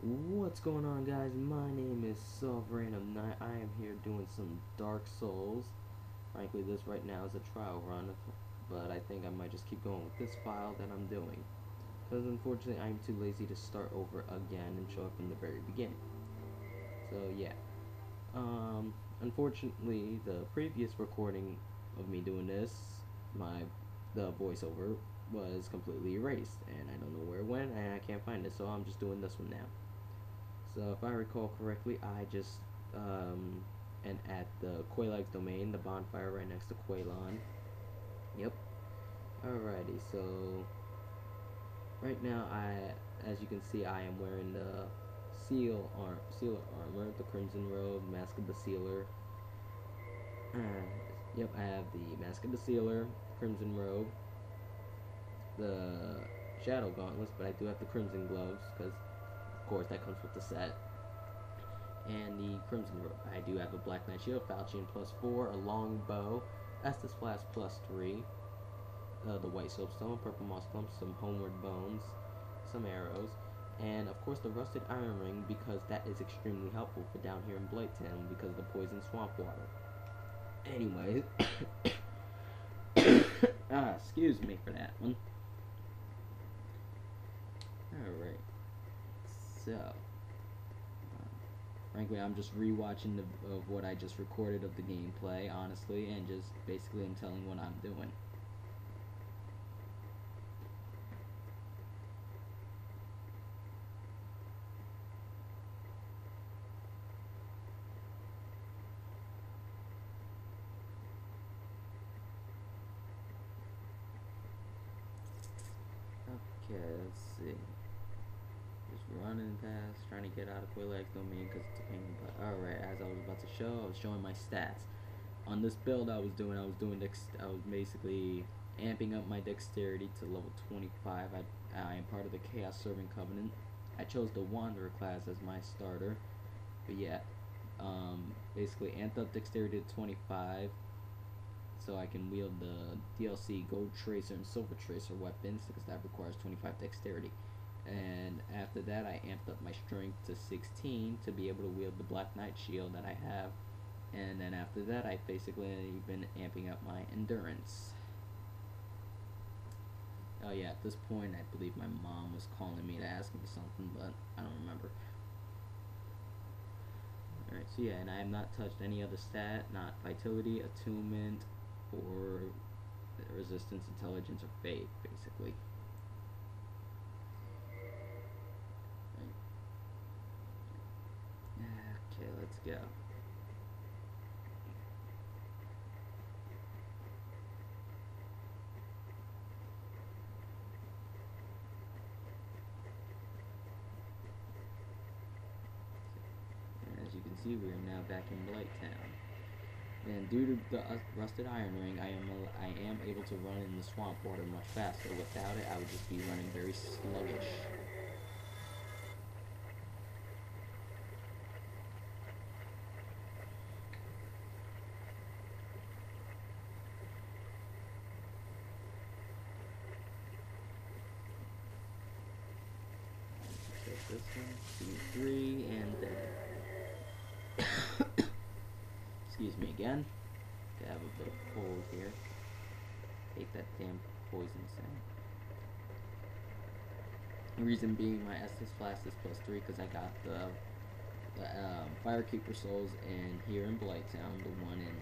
What's going on, guys? My name is Sovereign of Night. I am here doing some Dark Souls. Frankly, this right now is a trial run, but I think I might just keep going with this file that I'm doing. Because unfortunately, I'm too lazy to start over again and show up from the very beginning. So, yeah. Unfortunately, the previous recording of me doing this, the voiceover, was completely erased, and I don't know where it went, and I can't find it, so I'm just doing this one now. So if I recall correctly, I just and at the Quaylife domain, the bonfire right next to Quaylon. Yep. Alrighty, so right now as you can see, I am wearing the sealer armor, the Crimson Robe, Mask of the Sealer. Yep, I have the Mask of the Sealer, Crimson Robe, the Shadow Gauntlets, but I do have the Crimson Gloves because, of course, that comes with the set. And the Crimson Robe. I do have a Black Knight Shield, Falchion +4, a long bow, Estus Flask +3, the White Soapstone, Purple Moss Clump, some Homeward Bones, some arrows, and of course the Rusted Iron Ring because that is extremely helpful for down here in Blighttown because of the poison swamp water. Anyways, excuse me for that one. Alright, so frankly, I'm just rewatching of what I just recorded of the gameplay, honestly, and just basically I'm telling what I'm doing. Okay, let's see. Just running past, trying to get out of Quaylife domain because it's a pain in the butt. Alright, as I was about to show, I was showing my stats. On this build I was basically amping up my dexterity to level 25. I am part of the Chaos Servant Covenant. I chose the Wanderer class as my starter. But yeah, basically amped up dexterity to 25 so I can wield the DLC Gold Tracer and Silver Tracer weapons because that requires 25 dexterity. And after that I amped up my strength to 16 to be able to wield the Black Knight Shield that I have. And then after that I've basically been amping up my endurance. Oh yeah, at this point I believe my mom was calling me to ask me something, but I don't remember. Alright, so yeah, and I have not touched any other stat, not vitality, attunement, or resistance, intelligence, or faith, basically. Okay, let's go. And as you can see, we are now back in Blighttown. And due to the rusted iron ring, I am able to run in the swamp water much faster. Without it, I would just be running very sluggish. Take this one, 2, 3, and then excuse me again. I have a bit of cold here. Hate that damn poison sound. Reason being, my Estus Flask is +3 because I got the Firekeeper Souls in here in Blighttown, the one in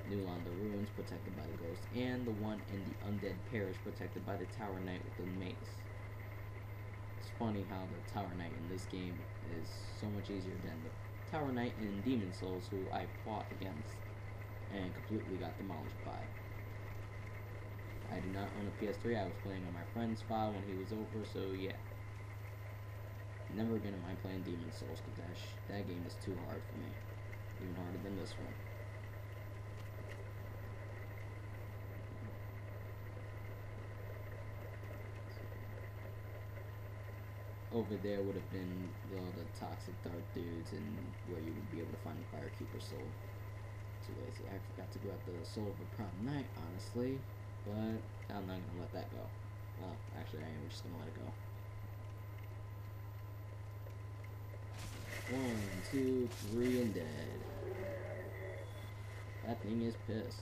New London Ruins protected by the Ghost, and the one in the Undead Parish protected by the Tower Knight with the mace. It's funny how the Tower Knight in this game is so much easier than the Tower Knight in Demon Souls, who I fought against and completely got demolished by. I did not own a PS3, I was playing on my friend's file when he was over, so yeah. Never gonna mind playing Demon Souls because that game is too hard for me. Even harder than this one. Over there would have been all the toxic dark dudes and where you would be able to find the Firekeeper Soul. Too lazy. I forgot to grab the Soul of a Proud Knight, honestly, but I'm not gonna let that go. Well, actually I am just gonna let it go. 1, 2, 3, and dead. That thing is pissed.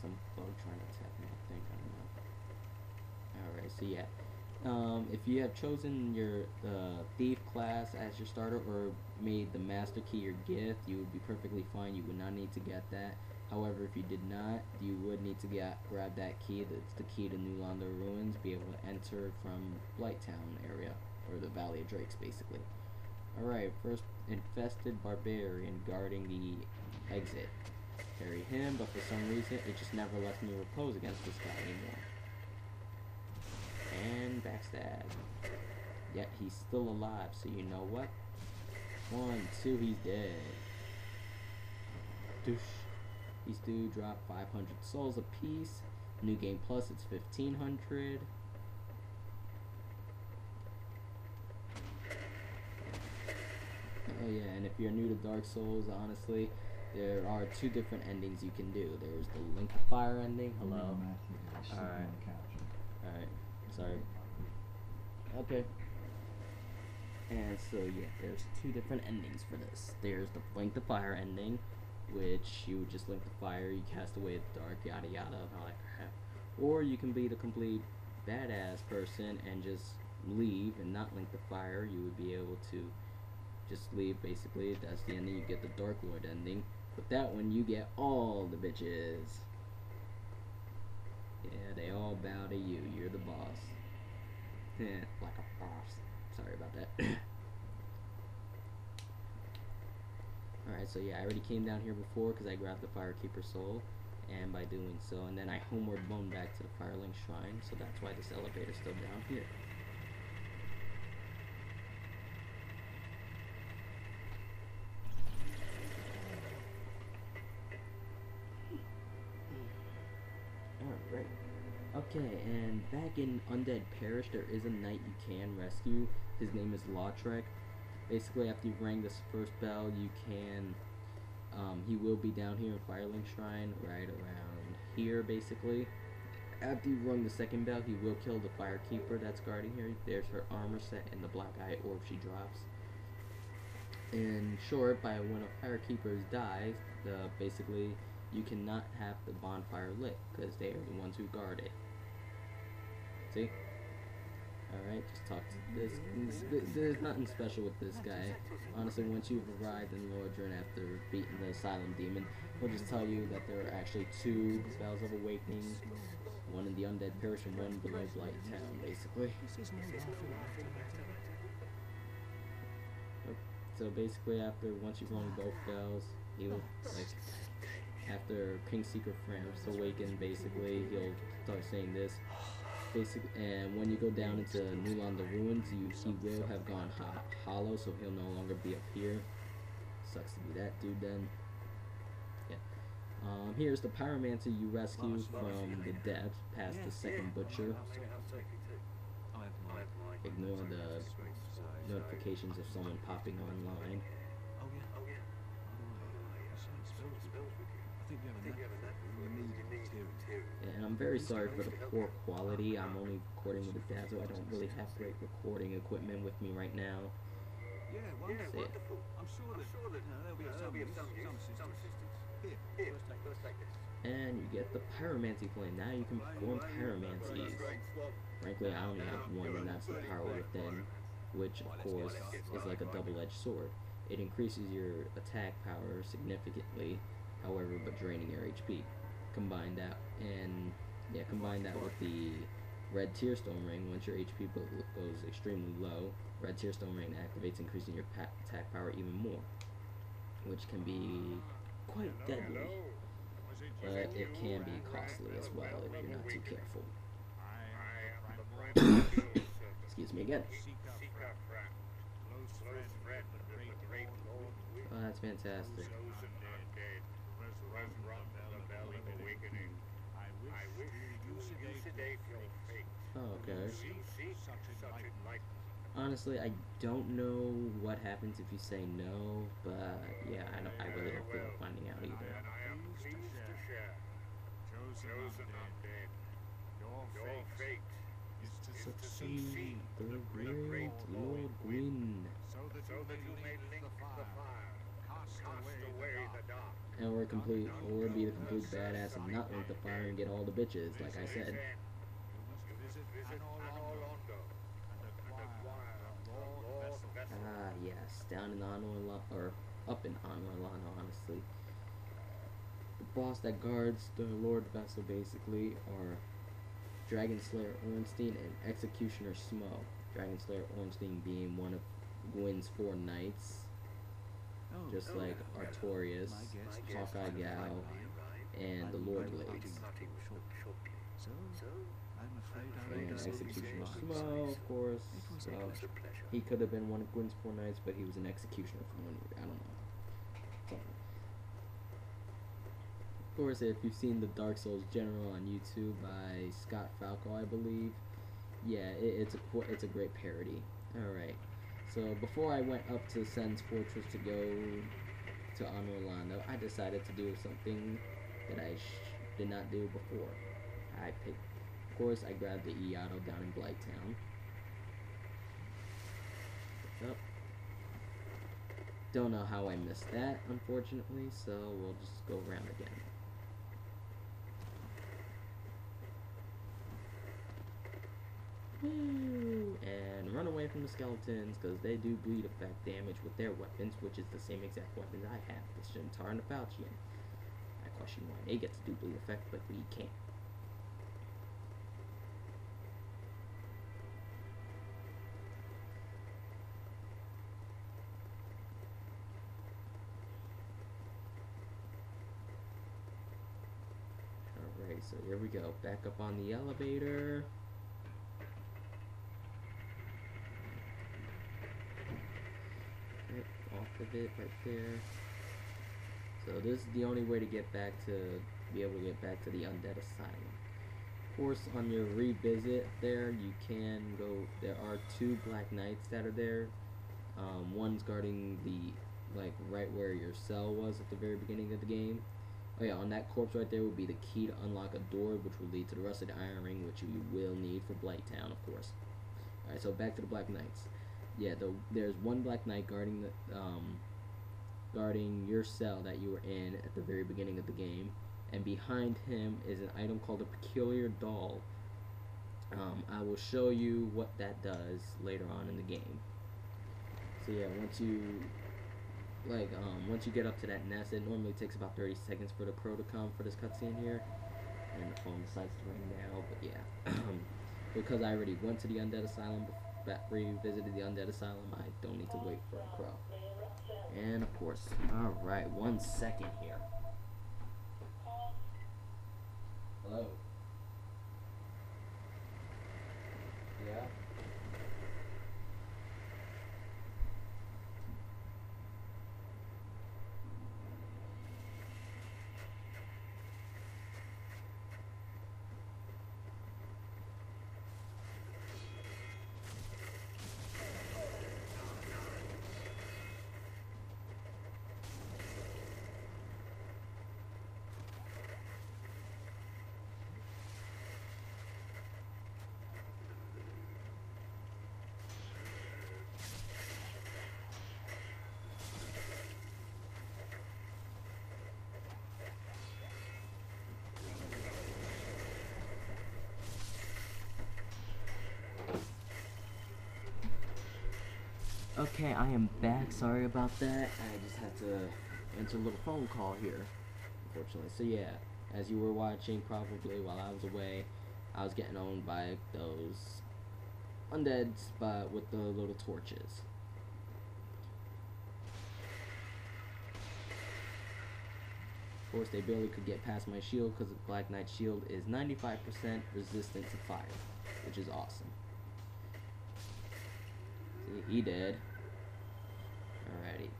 Some bug trying to attack me, I think. I don't know. Alright, so yeah. If you have chosen your thief class as your starter or made the master key your gift, you would be perfectly fine. You would not need to get that. However, if you did not, you would need to grab that key. That's the key to New Londo Ruins. Be able to enter from Blighttown area, or the Valley of Drakes, basically. Alright, first infested barbarian guarding the exit. Carry him, but for some reason, it just never lets me repose against this guy anymore. And backstab. Yet he's still alive, so you know what? 1, 2, he's dead. Douche. These do drop 500 souls apiece. New game plus, it's 1500. Oh yeah, and if you're new to Dark Souls, honestly, there are 2 different endings you can do. There's the Link of Fire ending. Hello. Alright. Alright. Sorry. Okay. And so yeah, there's 2 different endings for this. There's the Link the Fire ending, which you would just link the fire, you cast away the dark, yada yada, and all that crap. Or you can be the complete badass person and just leave and not link the fire. You would be able to just leave, basically. That's the ending. You get the Dark Lord ending. With that one, you get all the bitches. Yeah, they all bow to you. You're the boss. Like a boss. Sorry about that. Alright, so yeah, I already came down here before because I grabbed the Firekeeper soul. And by doing so, and then I homeward bone back to the Firelink Shrine. So that's why this elevator's still down here. Alright. Okay, and back in Undead Parish, there is a knight you can rescue. His name is Lautrec. Basically, after you've rang this first bell, you can, he will be down here in Firelink Shrine, right around here, basically. After you've rung the second bell, he will kill the Firekeeper that's guarding here. There's her armor set and the black eye orb she drops. In short, by when a Firekeeper dies, basically, you cannot have the bonfire lit, because they are the ones who guard it. See? Alright, just talk to this. There's nothing special with this guy. Honestly, once you've arrived in Lordran after beating the Asylum Demon, he'll just tell you that there are actually 2 Bells of Awakening, one in the Undead Parish and one below Blighttown, basically. So basically, once you've rung both bells, he'll, like, after King Secret Framps awaken, basically, he'll start saying this. And when you go down into New Londo Ruins, he will have gone hollow, so he'll no longer be up here. Sucks to be that dude then. Yeah. Here's the Pyromancer you rescue from the depths, past the second butcher. Ignore the notifications of someone popping online. And I'm very sorry for the poor quality. I'm only recording with a Dazzle. I don't really have great recording equipment with me right now. Yeah, wonderful. I'm sure that there'll be some assistance. Here, let's take this. And you get the Pyromancy flame. Now you can perform pyromancies. Frankly, I only have one, and that's the Power Within, which of course is like a double-edged sword. It increases your attack power significantly, however, but draining your HP. Combine that with the Red Tearstone Ring. Once your HP goes extremely low, Red Tearstone Ring activates, increasing your attack power even more, which can be quite deadly, but it can be costly as well if you're not too careful. Excuse me again. Oh, that's fantastic. Oh, okay. Honestly, I don't know what happens if you say no, but yeah, I really don't feel like finding out either. chosen undead. Your fate is to succeed The great Lord Gwyn. so that you may link the fire, cast away the dark. And or be the complete badass and not link the fire and get all the bitches, like I said. You must visit Anolondo and acquire the Lord Vessel. Ah, yes, down in or up in Anolondo, honestly. The boss that guards the Lord Vessel, basically, are Dragon Slayer Ornstein and Executioner Smo. Dragon Slayer Ornstein being one of Gwyn's 4 knights, just like Artorias, Hawkeye Gal, and the Lord Blades. And Executioner Smo, of course, he could have been one of Gwyn's 4 knights, but he was an executioner for 1 year. I don't know. Something. Of course, if you've seen the Dark Souls General on YouTube by Scott Falco, I believe, yeah, it's a great parody. All right. So before I went up to Sen's Fortress to go to Orlando, I decided to do something that I did not do before. Of course, I grabbed the E-Auto down in Blighttown. Up. Don't know how I missed that, unfortunately, so we'll just go around again. Woo! And run away from the skeletons, because they do bleed effect damage with their weapons, which is the same exact weapons I have, the Shintar and the Falchion. I question why they get to do bleed effect, but we can't. Alright, so here we go. Back up on the elevator. Off of it right there. So this is the only way to be able to get back to the Undead Asylum. Of course, on your revisit there, you can go. There are 2 Black Knights that are there. One's guarding right where your cell was at the very beginning of the game. Oh yeah, on that corpse right there would be the key to unlock a door, which will lead to the Rusted Iron Ring, which you will need for Blighttown, of course. Alright, so back to the Black Knights. Yeah, there's 1 Black Knight guarding your cell that you were in at the very beginning of the game, and behind him is an item called a Peculiar Doll. I will show you what that does later on in the game. So yeah, once you get up to that nest, it normally takes about 30 seconds for the crow to come for this cutscene here, and the phone decides to ring now. But yeah, because I already went to the Undead Asylum, revisited the Undead Asylum, I don't need to wait for a crow. And of course, all right, 1 second here. Hello. Yeah. Okay, I am back. Sorry about that. I just had to answer a little phone call here, unfortunately. So yeah, as you were watching probably while I was away, I was getting owned by those undeads, but with the little torches. Of course, they barely could get past my shield because the Black Knight shield is 95% resistant to fire, which is awesome. See, he did. Alrighty.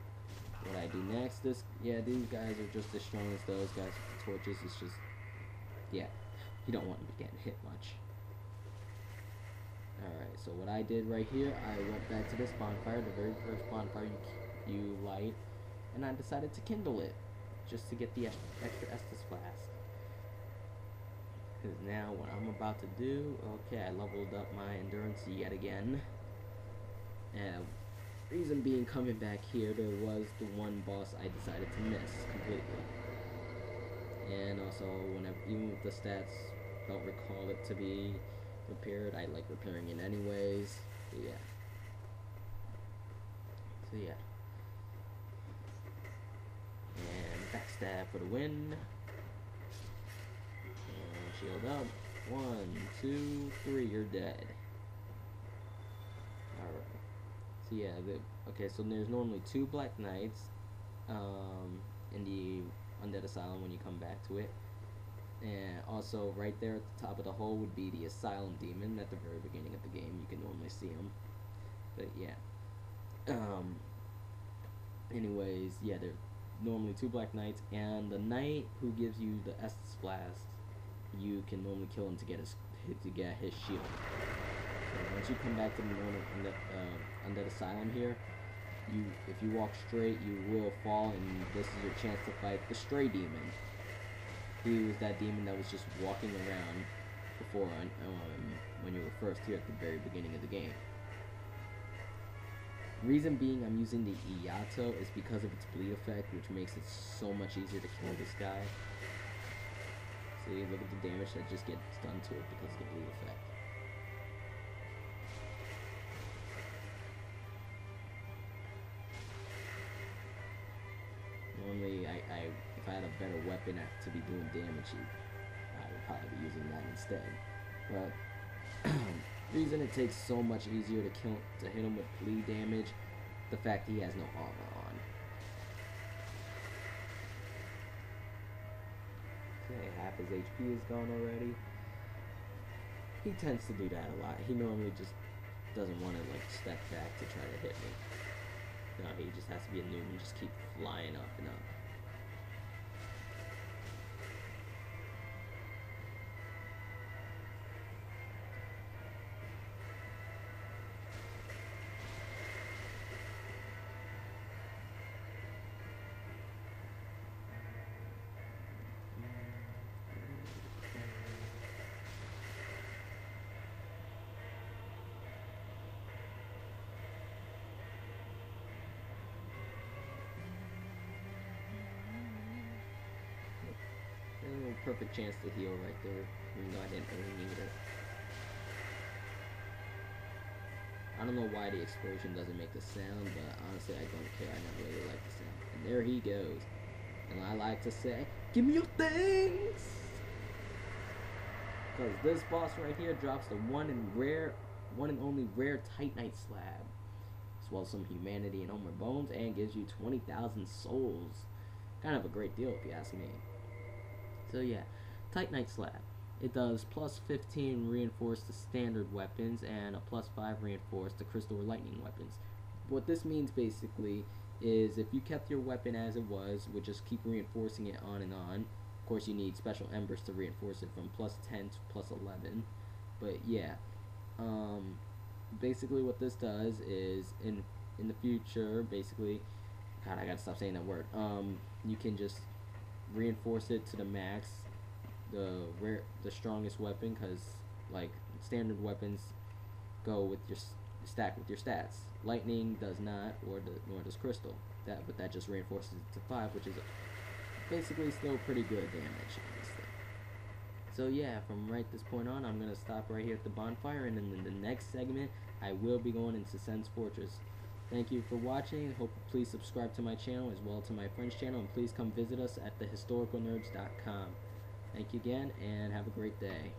What I do next is, yeah, these guys are just as strong as those guys with the torches. It's just, yeah, you don't want to be getting hit much. Alright, so what I did right here, I went back to this bonfire, the very first bonfire you light, and I decided to kindle it, just to get the extra Estus flask. Because now what I'm about to do, okay, I leveled up my endurance yet again. And reason being, coming back here, there was the one boss I decided to miss completely. And also, whenever, even with the stats, don't recall it to be repaired, I like repairing it anyways. So yeah. And backstab for the win. And shield up. 1, 2, 3, you're dead. Alright. So yeah, okay, so there's normally 2 Black Knights in the Undead Asylum when you come back to it. And also right there at the top of the hole would be the Asylum Demon at the very beginning of the game. You can normally see him. But yeah. Anyways, yeah, there's normally 2 Black Knights, and the Knight who gives you the Estus Blast, you can normally kill him to get his shield. So once you come back to the normal Undead Asylum here, if you walk straight, you will fall, and this is your chance to fight the Stray Demon. He was that demon that was just walking around before when you were first here at the very beginning of the game. Reason being I'm using the Iato is because of its bleed effect, which makes it so much easier to kill this guy. See, look at the damage that just gets done to it because of the bleed effect. Normally, if I had a better weapon to be doing damage, I would probably be using that instead. But reason it takes so much easier to hit him with bleed damage, the fact he has no armor on. Okay, half his HP is gone already. He tends to do that a lot. He normally just doesn't want to like step back to try to hit me. No, he just has to be a noob and just keep flying up and up. Perfect chance to heal right there, even though I didn't really need it. I don't know why the explosion doesn't make the sound, but honestly I don't care. I don't really like the sound. And there he goes. And I like to say, give me your things! Because this boss right here drops the one and only rare Titanite slab, as well as some humanity and Homer bones, and gives you 20,000 souls. Kind of a great deal if you ask me. So yeah, Titanite slab. It does plus 15 reinforce the standard weapons and a plus 5 reinforce the crystal or lightning weapons. What this means basically is if you kept your weapon as it was, would just keep reinforcing it on and on. Of course you need special embers to reinforce it from plus 10 to plus 11. But yeah, basically what this does is in the future, basically, God, I gotta stop saying that word. You can just reinforce it to the max, the strongest weapon, because like standard weapons go with your stack with your stats. Lightning does not, nor does crystal. But that just reinforces it to 5, which is basically still pretty good damage, honestly. So yeah, from right this point on, I'm gonna stop right here at the bonfire, and then in the next segment, I will be going into Sen's Fortress. Thank you for watching. Hope please subscribe to my channel as well to my friend's channel, and please come visit us at thehistoricalnerds.com. Thank you again, and have a great day.